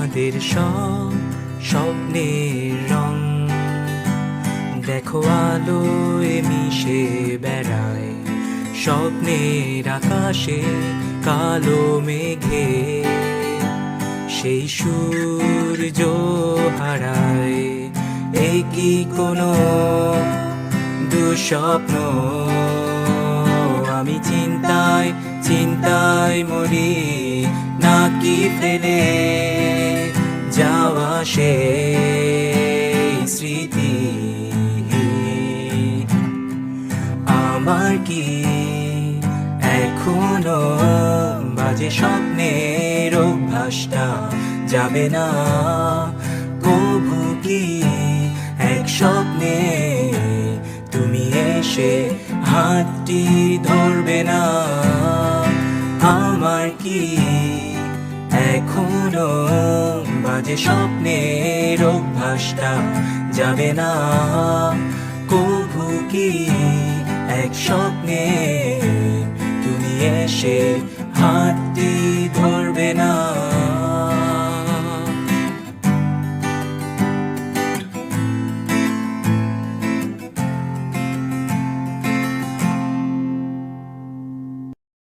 আমাদের সব স্বপ্নের রং দেখো আলোয় মিশে বেড়ায় স্বপ্নের আকাশে কালো মেঘে সেই সূর্য হারায় এই কি কোনো দুঃস্বপ্ন আমি চিন্তায় চিন্তায় মরি নাকি ফেলে যাওয়া সেই স্মৃতি আমার কি এখনো বাজে স্বপ্নের অভ্যাসটা যাবে না কবু কি এক স্বপ্নে তুমি এসে হাতটি ধরবে না আমার কি এখনো বাজে স্বপ্নের অভ্যাসটা যাবে না কবু কি এক স্বপ্নে তুমি এসে হাতটি ধরবে না।